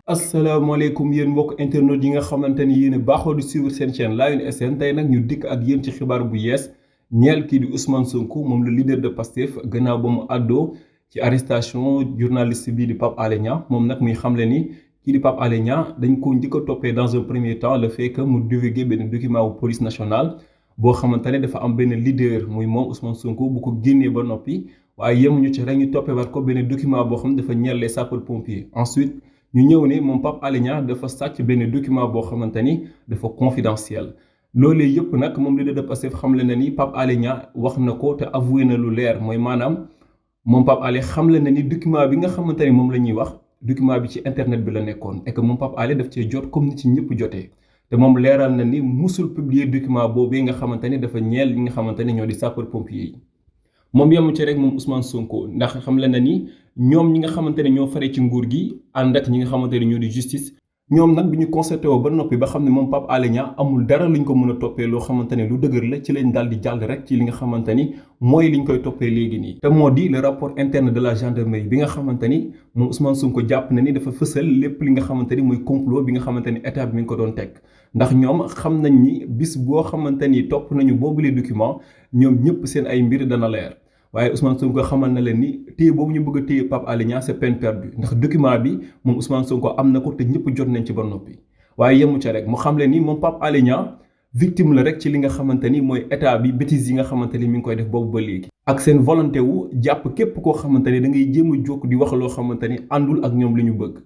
asalaamaaleykum yéen mbokk internet yi nga xamante ni yéen a baaxoo di suivre seen chaîne Lion SN tey nag ñu dikk ak yéen ci xibaar bu yees ñeel kii di Ousmane Sonko moom le leader de Pastef gannaaw ba mu àddoo ci arrestation journaliste bii di Pape Alé Niang moom nag muy xamle ni kii di Pape Alé Niang dañ ko njëkk a toppee dans un premier temps le fait que mu divulgué benn document wu police nationale boo xamante ne dafa am benn leader muy moom Ousmane Sonko bu ko génnee ba noppi waaye yemuñu ci rek ñu toppeewaat ko benn document boo xam ne dafa ñeel les sapeurs pompiers ensuite. ñu ñëw ne moom Pape Alé Niang dafa sàcc benn document boo xamante ni dafa confidentiel loolee yëpp nag moom leader de Pastef xamle na ni Pape Alé Niang wax na ko te avoué na lu leer mooy maanaam moom Pape Alé xamle na ni document bi nga xamante ni moom la ñuy wax document bi ci internet bi la nekkoon et que moom Pape Alé daf cee jot comme ni ci ñëpp jotee te moom leeral na ni musul publier document boobu nga xamante ni dafa ñeel li nga xamante ni ñoo di sapeur pompier yi. moom yemu ci rek moom Ousmane Sonko ndax xamle na ni ñoom ñi nga xamante ne ñoo fare ci nguur gi ànd ak ñi nga xamante ne ñoo di justice ñoom nag bi ñu constaté woo ba noppi ba xam ne moom Pape Alé Niang amul dara luñ ko mën a toppee loo xamante ne lu dëgër la ci lañ daal di jàll rek ci li nga xamante ni mooy liñ koy toppee léegi nii. te moo di le rapport interne de la gendarmerie bi nga xamante ni moom Ousmane Sonko jàpp na ni dafa fësal lépp li nga xamante ni mooy complot bi nga xamante ni état bi mi ngi ko doon teg ndax ñoom xam nañ ni bis boo xamante ni topp nañu boobule document ñoom ñëpp seen ay mbir dana leer. waaye Ousmane Sonko xamal na leen ni téye boobu ñu bëgg a téye Pape Alé Niang c'est peine perdue ndax document bi moom Ousmane Sonko am na ko te ñëpp jot nañ ci ba noppi waaye yemu ca rek mu xam leen ni moom Pape Alé Niang victime la rek ci li nga xamante ni mooy état bi bêtises yi nga xamante ni mi ngi koy def boobu ba léegi. ak seen volonté wu jàpp képp koo xamante ni da ngay jéem a jóg di wax loo xamante ni àndul ak ñoom li ñu bëgg.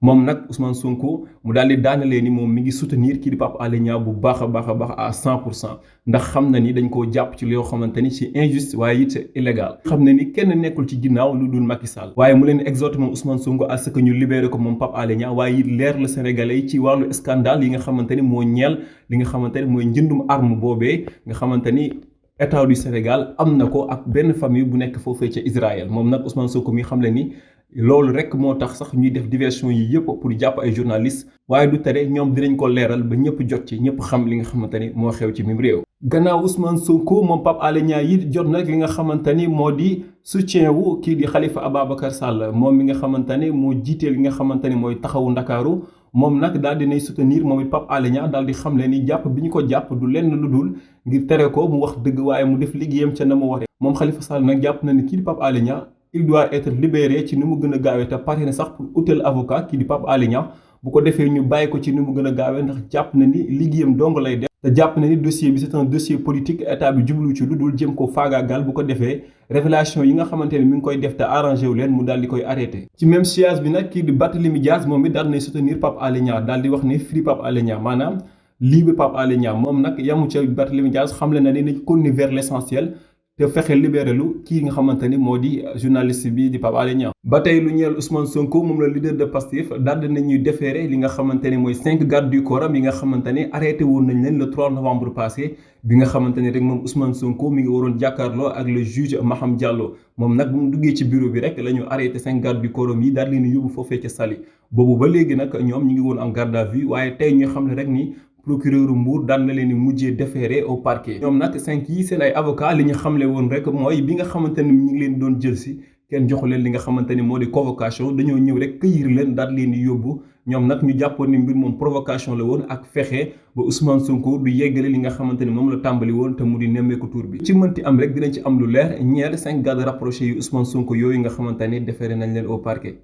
moom nag Ousmane Sonko mu daal di daanalee ni moom mi ngi soutenir kii di Pape Alé Niang bu baax a baax à 100% ndax xam na ni dañ koo jàpp ci loo xamante ni ci injuste waaye it c'est illégal. xam na ni kenn nekkul ci ginnaaw lu dul Macky Sall. waaye mu leen exhorté moom Ousmane Sonko à ce que ñu libéré ko moom Pape Alé Niang waaye it leer la Sénégalais yi ci wàllu scandale yi nga xamante ni moo ñeel li nga xamante ni mooy njëndum arme boobee nga xamante ni. État du Sénégal am na ko ak benn famille bu nekk foofee ca Israël moom nag Ousmane Sonko mi xam le ni loolu rek moo tax sax ñuy def diversion yi yëpp pour jàpp ay journalistes waaye du tere ñoom dinañ ko leeral ba ñëpp jot ci ñëpp xam li nga xamante ni moo xew ci mim réew. gannaaw Ousmane Sonko moom Pape Alé Niang yi jot nag li nga xamante ni moo di soutien wu kii di Khalifa Ababacar Sall moom mi nga xamante ne moo jiitee li nga xamante ni mooy taxawu Ndakaaru moom nag daal dinay soutenir moom it Pape Alé Niang daal di xam le ni jàpp bi ñu ko jàpp du lenn lu dul ngir tere ko mu wax dëgg waaye mu def liggéeyam ca na mu waree. moom Khalifa Sall nag jàpp na ni kii di Pape Alé Niang il doit être libéré ci ni mu gën a gaawee te pare na sax pour utal avocat kii di Pape Alé Niang bu ko defee ñu bàyyi ko ci ni mu gën a gaawee ndax jàpp na ni liggéeyam dong lay def te jàpp na ni dossier bi c'est un dossier politique état bi jublu ci lu dul jëm ko faagaagal bu ko defee révélation yi nga xamante ne mi ngi koy def te arrangé wu leen mu daal di koy arrêté. ci même siège bi nag kii di Barthélémy Dias moom it daal nay soutenir Pape Alé Niang daal di wax ni free Pape Alé Niang maanaam libre Pape Alé Niang moom nag yamu ca Barthélémy Dias xamle na ni nañ continuer vers l'essentiel te fexe libéré lu kii nga xamante ni moo di journaliste bi di Pape Alé Niang. ba tey lu ñeel Ousmane Sonko moom la leader de Pastef daal di nañuy déféré li nga xamante ni mooy 5 gardes du corps yi nga xamante ni arrêté woon nañ leen le 3 novembre passé bi nga xamante ni rek moom Ousmane Sonko mi ngi waroon jàkkaarloo ak le juge Maham Diallo moom nag bu mu duggee ci bureau bi rek la ñu arrêté 5 gardes du corps yi daal di leen yóbbu foofee ca Saly boobu ba léegi nag ñoom ñu ngi woon en garde à vue waaye tey ñu xam ne rek ni. procureur Mbour daan na leen di mujjee déféré au parquet. ñoom nag 5 yi seen ay avocat li ñu xamle woon rek mooy bi nga xamante ni ñu ngi leen doon jël si kenn joxu leen li nga xamante ni moo di convocation dañoo ñëw rek cueillir leen daal leen di yóbbu ñoom nag ñu jàppoon ni mbir moom provocation la woon ak fexe ba Ousmane Sonko du yeggale li nga xamante ni moom la tàmbali woon te mu di nemmeeku tur bi. ci mënti am rek dinañ ci am lu leer ñeel 5 gardes rapprochés yu Ousmane Sonko yooyu nga xamante ni déféré nañ leen au parquet.